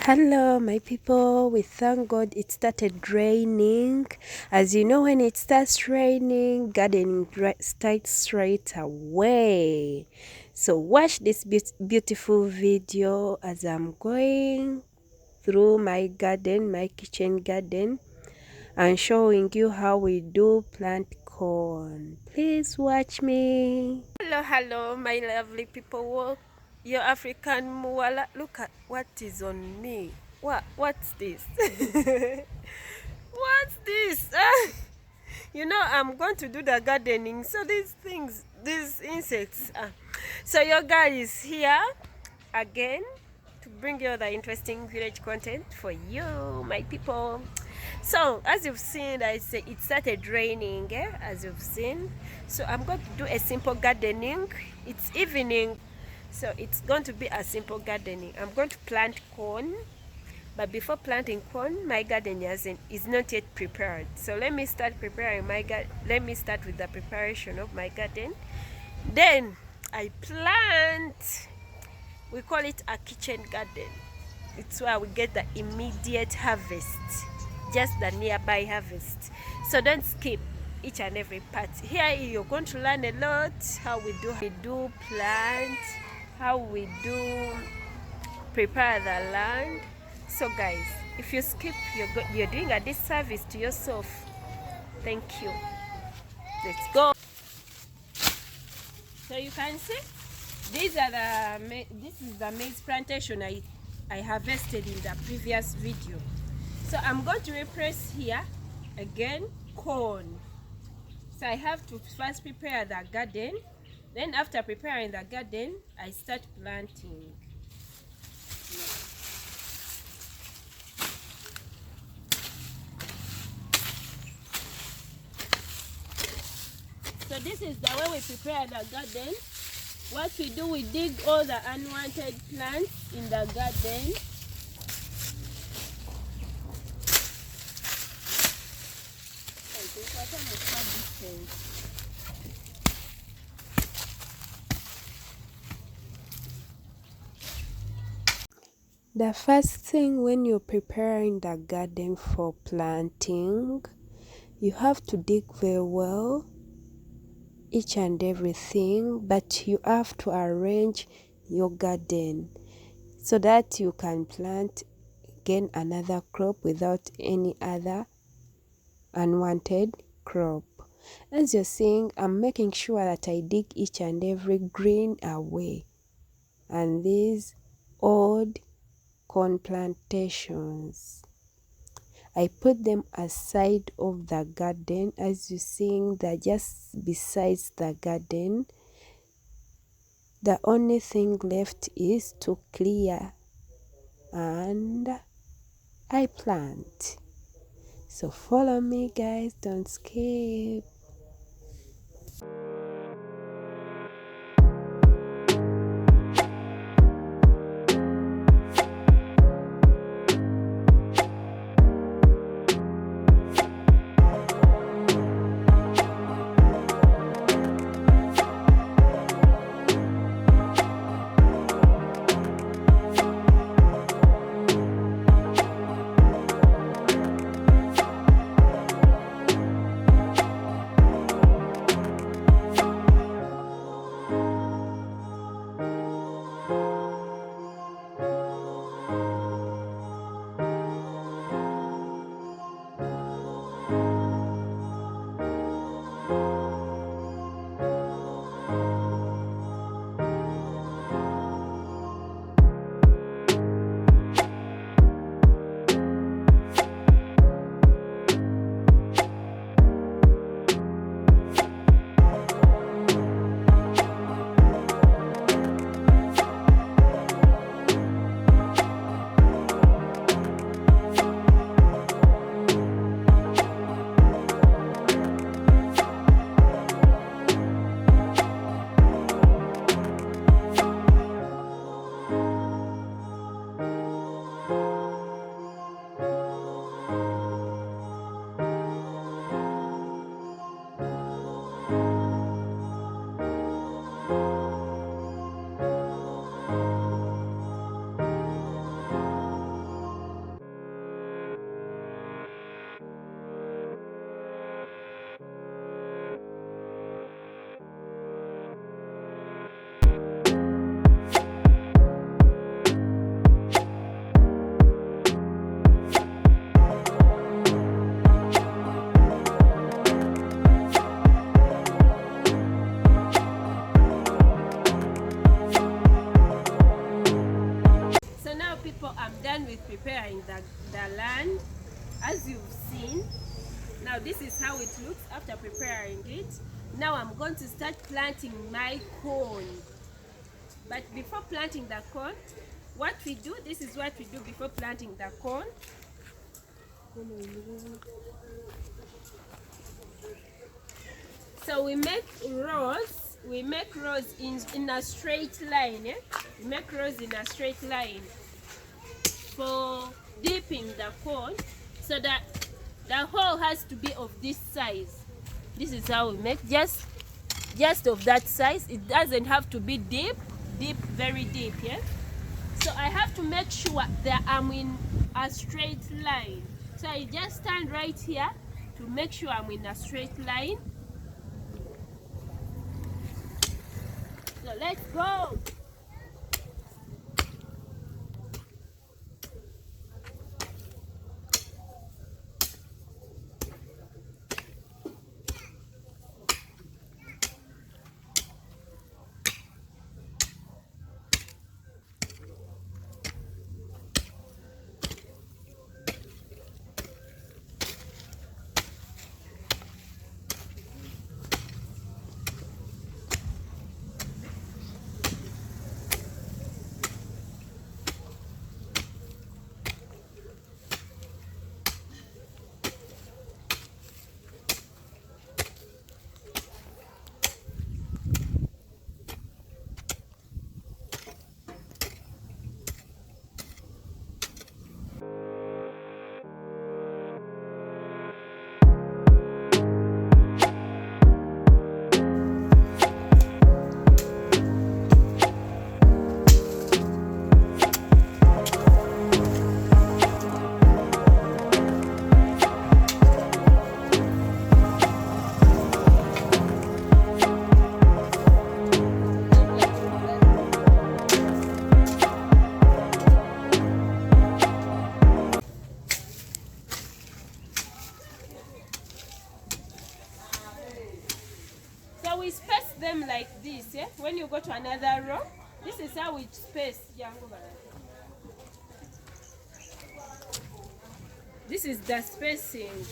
Hello, my people. We thank God it started raining. As you know, when it starts raining, gardening starts straight away. So, watch this beautiful video as I'm going through my garden, my kitchen garden, and showing you how we do plant corn. Please watch me. Hello, my lovely people. Your African Muala. Look at what is on me. What's this? What's this? I'm going to do the gardening. So these things, these insects. So your guy is here again to bring you the interesting village content for you, my people. So as you've seen, it started raining, as you've seen. So I'm going to do a simple gardening. It's evening, so it's going to be a simple gardening. I'm going to plant corn, but before planting corn, my garden is not yet prepared. So let me start preparing my garden. Let me start with the preparation of my garden. Then I plant. We call it a kitchen garden. It's where we get the immediate harvest, just the nearby harvest. So don't skip each and every part. Here you're going to learn a lot, how we do plant, how we do prepare the land. So guys, if you skip, you're doing a disservice to yourself. Thank you. Let's go. So you can see this is the maize plantation I harvested in the previous video. So I'm going to replace here again corn. So I have to first prepare the garden. Then after preparing the garden, I start planting. So this is the way we prepare the garden. What we do, we dig all the unwanted plants in the garden. The first thing when you're preparing the garden for planting, you have to dig very well each and everything, but you have to arrange your garden so that you can plant again another crop without any other unwanted crop. As you're seeing, I'm making sure that I dig each and every green away, and these old corn plantations, I put them aside of the garden. As you're seeing, they're just besides the garden. The only thing left is to clear and I plant. So follow me guys, don't skip. done with preparing the land, as you've seen. Now this is how it looks after preparing it. Now I'm going to start planting my corn. But before planting the corn, what we do, this is what we do before planting the corn. So we make rows in a straight line. We make rows in a straight line for dipping the corn, so that the hole has to be of this size. This is how we make, just of that size. It doesn't have to be deep, very deep. So I have to make sure that I'm in a straight line. So I just stand right here to make sure I'm in a straight line. So let's go. So we space them like this. When you go to another row, this is how we space. This is the spacing.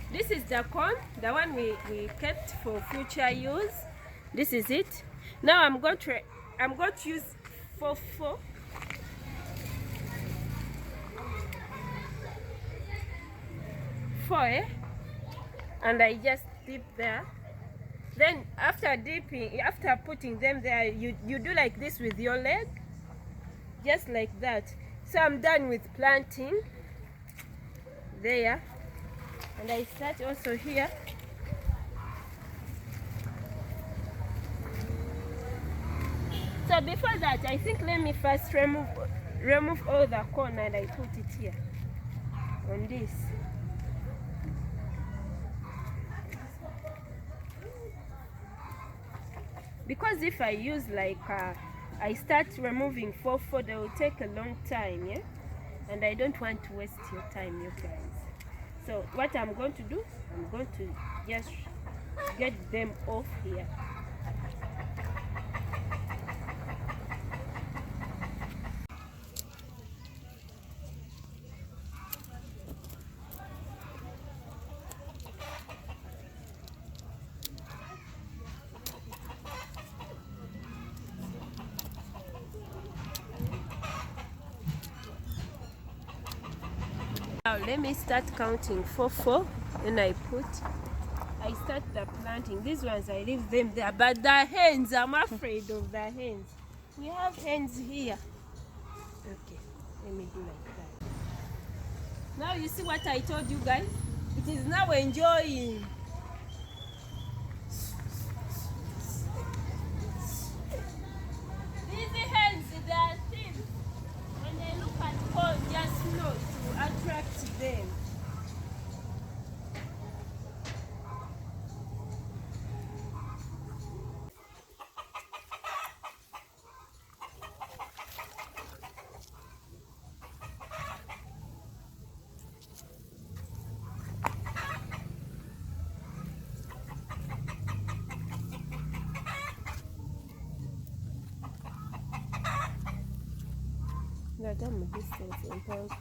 This is the corn, the one we kept for future use. This is it. Now I'm going to use 4 and I just dip there. Then after putting them there, you do like this with your leg, just like that. So I'm done with planting there, and I start also here. So before that, I think let me first remove all the corn, and I put it here on this. Because if I use like I start removing 4 they will take a long time, and I don't want to waste your time, you guys. So what I'm going to do, I'm going to just get them off here. Now let me start counting 4 and I start the planting. These ones I leave them there, but the hens, I'm afraid of the hens. We have hens here. Okay, let me do like that. Now you see what I told you guys? It is now enjoying. These hens, they are thin. When they look at home, just know to attract them. Done with distance in pounds.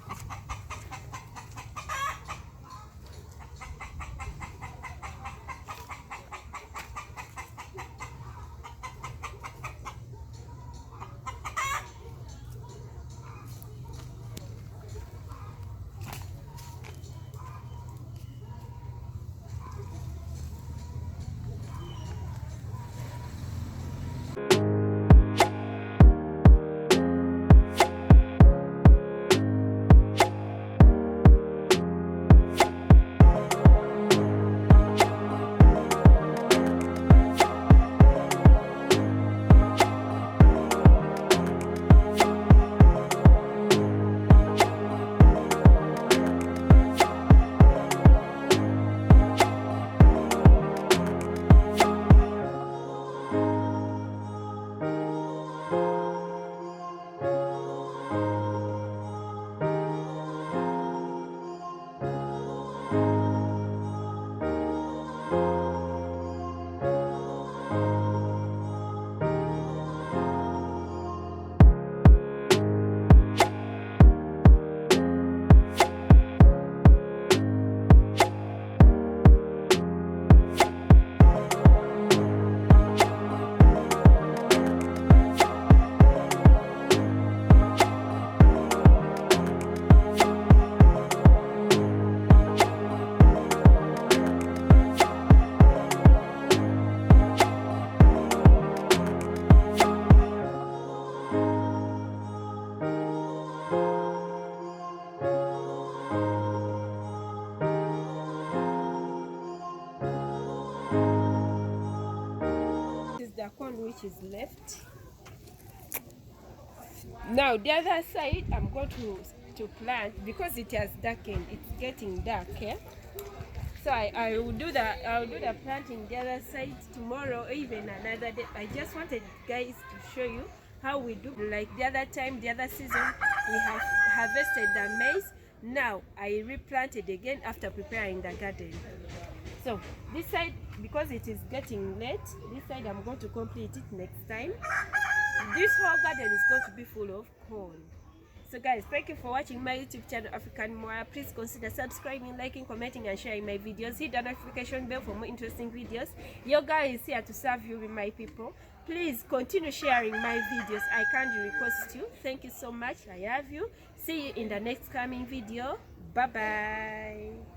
The corn which is left. Now the other side I'm going to plant because it has darkened. It's getting dark, eh? So I will do the planting the other side tomorrow or even another day. I just wanted guys to show you how we do. Like the other time, the other season, we have harvested the maize. Now I replanted again after preparing the garden. So this side, because it is getting late, this side I'm going to complete it next time. This whole garden is going to be full of corn. So guys, thank you for watching my YouTube channel African Moira. Please consider subscribing, liking, commenting and sharing my videos. Hit the notification bell for more interesting videos. Your guy is here to serve you with my people. Please continue sharing my videos. I kindly request you. Thank you so much. I love you. See you in the next coming video. Bye bye.